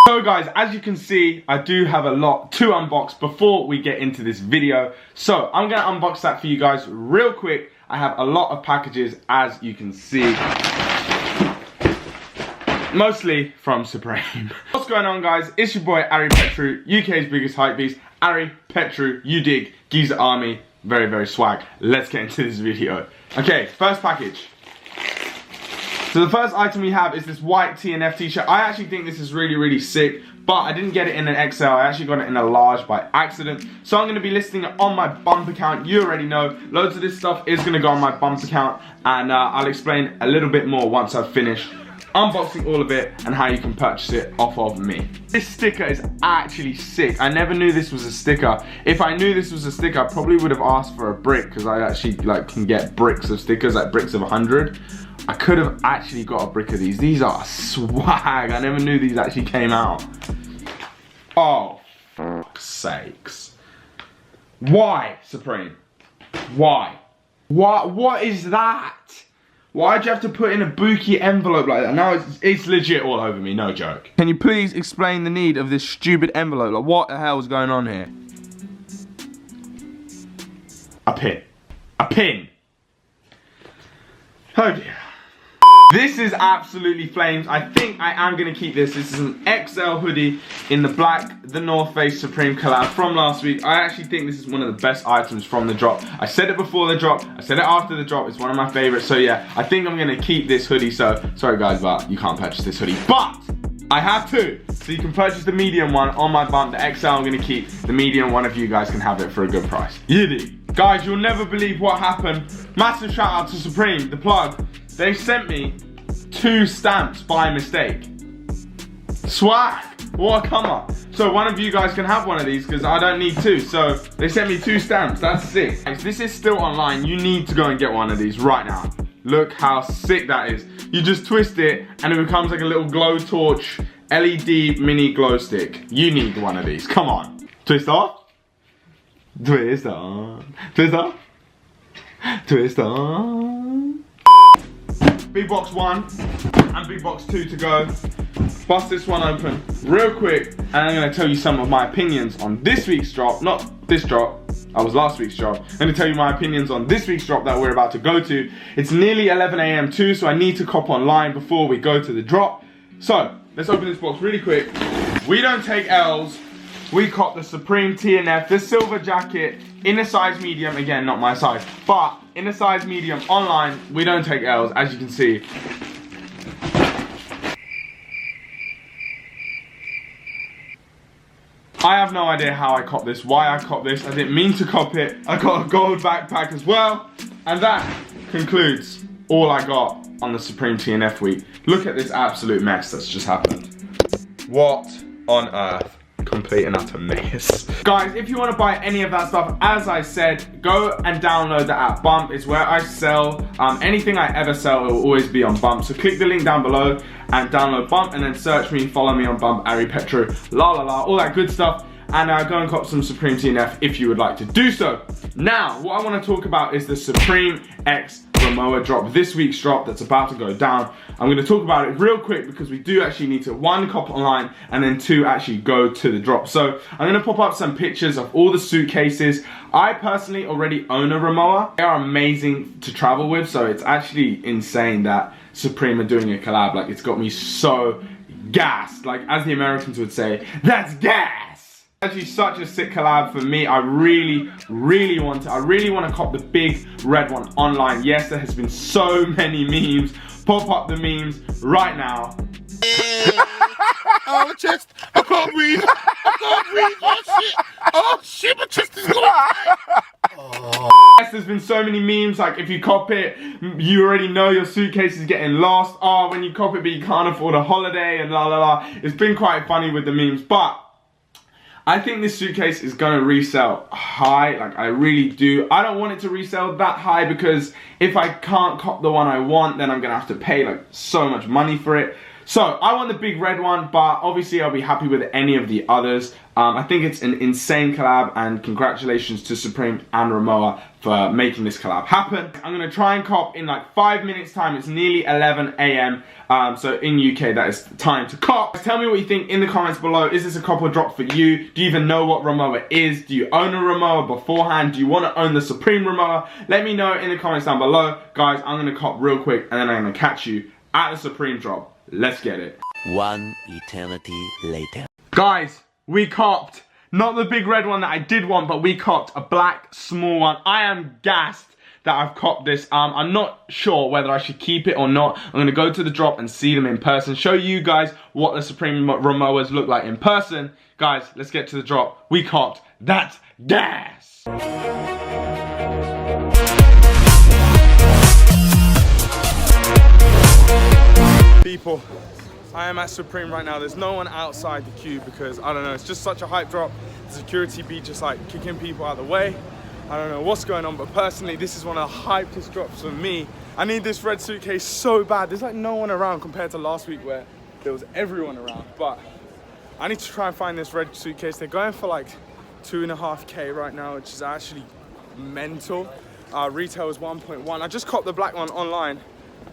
So guys, as you can see, I do have a lot to unbox before we get into this video. So I'm gonna unbox that for you guys real quick. I have a lot of packages, as you can see. Mostly from Supreme. What's going on, guys? It's your boy Ari Petru, UK's biggest hype beast. Ari Petru, you dig, Geeza Army, very, very swag. Let's get into this video. Okay, first package. So the first item we have is this white TNF t-shirt. I actually think this is really, really sick, but I didn't get it in an XL. I actually got it in a large by accident. So I'm going to be listing it on my bump account. You already know, loads of this stuff is going to go on my bump account, and I'll explain a little bit more once I've finished unboxing all of it and how you can purchase it off of me. This sticker is actually sick. I never knew this was a sticker. If I knew this was a sticker, I probably would have asked for a brick, because I actually can get bricks of stickers, like bricks of 100. I could have actually got a brick of these. These are swag. I never knew these actually came out. Oh, for fuck's sakes. Why, Supreme? Why? What is that? Why'd you have to put in a bookie envelope like that? Now it's legit all over me, no joke. Can you please explain the need of this stupid envelope? Like, what the hell is going on here? A pin. A pin. Oh dear. This is absolutely flames. I think I am going to keep this. This is an XL hoodie in the black, the North Face Supreme collab from last week. I actually think this is one of the best items from the drop. I said it before the drop. I said it after the drop. It's one of my favorites. So yeah, I think I'm going to keep this hoodie. So, sorry guys, but you can't purchase this hoodie. But I have two. So you can purchase the medium one on my bump. The XL I'm going to keep. The medium one of you guys can have it for a good price. Yiddy. Guys, you'll never believe what happened. Massive shout out to Supreme, the plug. They sent me 2 stamps by mistake. Swag! What a come up. So one of you guys can have one of these, because I don't need 2. So they sent me 2 stamps. That's sick. This is still online. You need to go and get one of these right now. Look how sick that is. You just twist it and it becomes like a little glow torch LED mini glow stick. You need one of these. Come on. Twist off. Twist on. Twist off. Twist on. Big box 1 and big box 2 to go. Bust this one open real quick, and I'm going to tell you some of my opinions on this week's drop. Not this drop, that was last week's drop. I'm going to tell you my opinions on this week's drop that we're about to go to. It's nearly 11 AM too, so I need to cop online before we go to the drop. So let's open this box really quick. We don't take L's. We cop the Supreme TNF, the silver jacket, in a size medium. Again, not my size, but in a size medium online. We don't take L's, as you can see. I have no idea how I copped this, why I copped this. I didn't mean to cop it. I got a gold backpack as well. And that concludes all I got on the Supreme TNF week. Look at this absolute mess that's just happened. What on earth? Complete and utter mess. Guys, if you want to buy any of that stuff, as I said, go and download the app Bump. It's where I sell anything I ever sell. It will always be on Bump. So click the link down below and download Bump, and then search me, follow me on Bump, Ari Petru, la la la, all that good stuff. And go and cop some Supreme TNF if you would like to do so. Now, what I want to talk about is the Supreme X Rimowa Drop, this week's drop that's about to go down. I'm going to talk about it real quick, because we do actually need to 1, cop online, and then 2, actually go to the drop. So I'm going to pop up some pictures of all the suitcases. I personally already own a Rimowa. They are amazing to travel with, so it's actually insane that Supreme are doing a collab. Like, it's got me so gassed. Like, as the Americans would say, that's gas! Actually such a sick collab for me. I really want to cop the big red one online. Yes, there has been so many memes. Pop up the memes right now. Oh, my chest. I can't breathe. I can't breathe. Oh shit. Oh shit, my chest is going. Oh. Yes, there's been so many memes. Like, if you cop it, you already know your suitcase is getting lost. Oh, when you cop it but you can't afford a holiday, and la la la. It's been quite funny with the memes, but I think this suitcase is gonna resell high. Like, I really do. I don't want it to resell that high, because if I can't cop the one I want, then I'm gonna have to pay like so much money for it. So I want the big red one, but obviously I'll be happy with any of the others. I think it's an insane collab, and congratulations to Supreme and Rimowa for making this collab happen. I'm gonna try and cop in like 5 minutes time. It's nearly 11 AM, so in UK that is time to cop. Tell me what you think in the comments below. Is this a cop or drop for you? Do you even know what Rimowa is? Do you own a Rimowa beforehand? Do you want to own the Supreme Rimowa? Let me know in the comments down below. Guys, I'm gonna cop real quick and then I'm gonna catch you at the Supreme drop. Let's get it. One eternity later. Guys, we copped, not the big red one that I did want, but we copped a black small one. I am gassed that I've copped this. I'm not sure whether I should keep it or not. I'm gonna go to the drop and see them in person, show you guys what the Supreme Rimowas look like in person. Guys, let's get to the drop. We copped. That's gas. People, I am at Supreme right now. There's no one outside the queue because, I don't know, it's just such a hype drop. The security be just like kicking people out of the way. I don't know what's going on, but personally, this is one of the hypest drops for me. I need this red suitcase so bad. There's like no one around compared to last week where there was everyone around. But I need to try and find this red suitcase. They're going for like 2.5K right now, which is actually mental. Retail is 1.1. I just copped the black one online.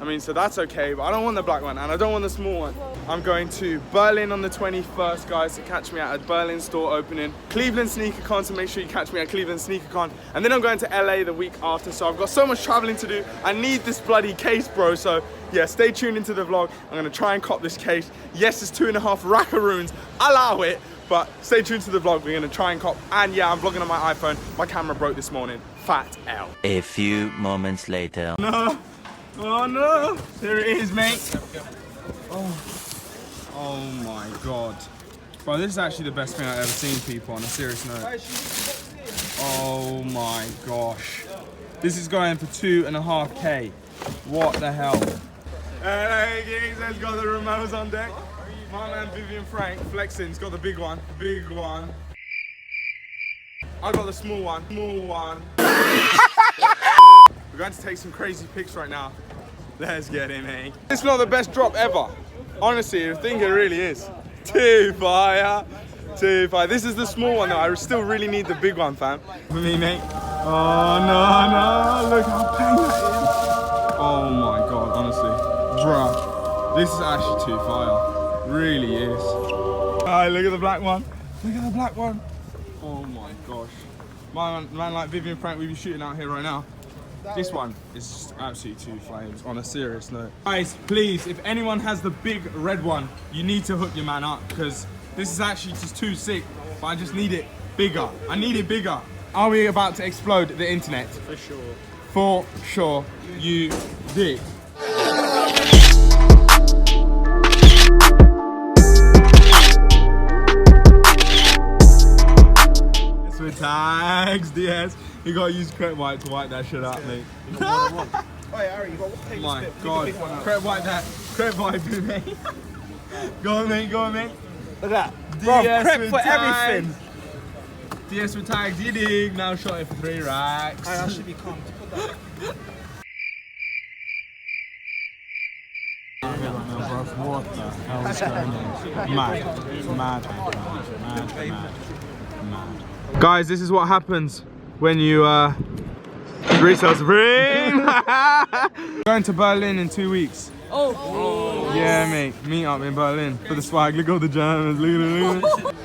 I mean, so that's okay, but I don't want the black one and I don't want the small one. I'm going to Berlin on the 21st, guys, to catch me at a Berlin store opening. Cleveland SneakerCon, so make sure you catch me at Cleveland SneakerCon. And then I'm going to LA the week after, so I've got so much traveling to do. I need this bloody case, bro. So yeah, stay tuned into the vlog. I'm gonna try and cop this case. Yes, it's 2.5 rackaroons, allow it, but stay tuned to the vlog. We're gonna try and cop. And yeah, I'm vlogging on my iPhone. My camera broke this morning, fat L. A few moments later. No. Oh no! There it is, mate. Oh my god. Bro, this is actually the best thing I've ever seen, people, on a serious note. Oh my gosh. This is going for 2.5K. What the hell? Hey, Geeza's got the Rimowas on deck. My man Vivian Frank flexing's got the big one. Big one. I got the small one. Small one. We're going to take some crazy pics right now. Let's get in, eh? It's not the best drop ever. Honestly, I think it really is. Too fire. Too fire. This is the small one though. I still really need the big one, fam. For me, mate. Oh, no. Look how plain that is. Oh my god, honestly. Bruh. This is actually too fire. Really is. Alright, look at the black one. Look at the black one. Oh my gosh. Man like Vivian Frank, we'd be shooting out here right now. This one is just absolutely too flames, on a serious note. Guys, please, if anyone has the big red one, you need to hook your man up, because this is actually just too sick, but I just need it bigger. I need it bigger. Are we about to explode the internet? For sure. For sure, you did. It's with tags, DS. You gotta use crepe white to wipe that shit out, mate. Oh, yeah, Harry, you got to take My god. Crepe white that. Crepe white, mate. Go on, mate. Go on, mate. Look at that. Bro, Prep for everything. DS with tags, you dig. Now shot it for 3 racks. I should be calm. Put that. What the hell is going on? Mad. Guys, this is what happens when you resell Supreme. Going to Berlin in 2 weeks. Oh. Yeah, mate. Meet up in Berlin for the swag. Look at all the Germans. Look at it.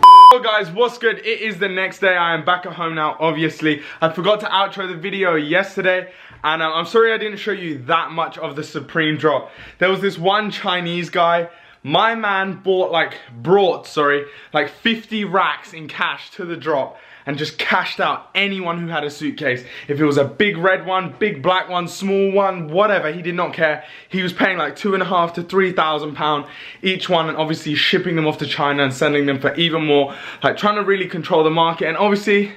Hello guys, what's good? It is the next day. I am back at home now, obviously. I forgot to outro the video yesterday, and I'm sorry I didn't show you that much of the Supreme drop. There was this one Chinese guy. My man brought like 50 racks in cash to the drop and just cashed out anyone who had a suitcase. If it was a big red one, big black one, small one, whatever, he did not care. He was paying like £2,500 to £3,000 each one, and obviously shipping them off to China and sending them for even more, like trying to really control the market. And obviously,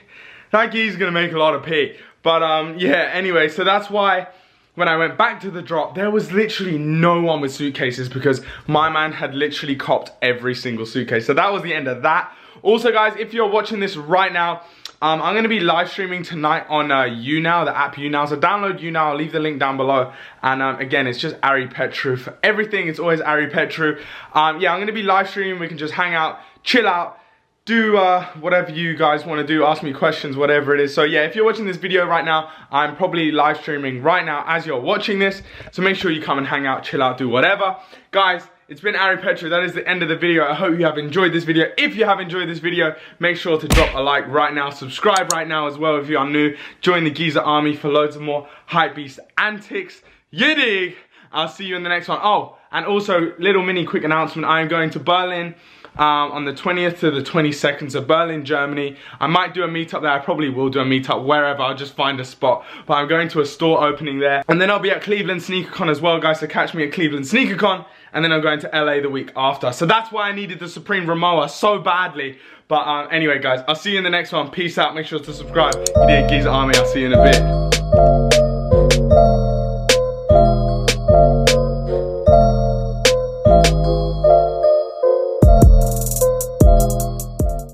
that gee's gonna make a lot of pay. But yeah, anyway, so that's why when I went back to the drop, there was literally no one with suitcases because my man had literally copped every single suitcase. So that was the end of that. Also guys, if you're watching this right now, I'm going to be live streaming tonight on YouNow, the app YouNow. So download YouNow. I'll leave the link down below. And again, it's just Ari Petru. For everything, it's always Ari Petru. Yeah, I'm going to be live streaming. We can just hang out, chill out, do whatever you guys want to do, ask me questions, whatever it is. So yeah, if you're watching this video right now, I'm probably live streaming right now as you're watching this. So make sure you come and hang out, chill out, do whatever. Guys, it's been Ari Petru. That is the end of the video. I hope you have enjoyed this video. If you have enjoyed this video, make sure to drop a like right now. Subscribe right now as well if you are new. Join the Geeza Army for loads of more hypebeast antics. You dig? I'll see you in the next one. Oh, and also, little mini quick announcement. I am going to Berlin on the 20th to the 22nd, so Berlin, Germany. I might do a meetup there. I probably will do a meetup wherever. I'll just find a spot. But I'm going to a store opening there. And then I'll be at Cleveland SneakerCon as well, guys. So catch me at Cleveland SneakerCon. And then I'm going to LA the week after. So that's why I needed the Supreme Rimowa so badly. But anyway, guys, I'll see you in the next one. Peace out. Make sure to subscribe. You did, Geeza Army. I'll see you in a bit.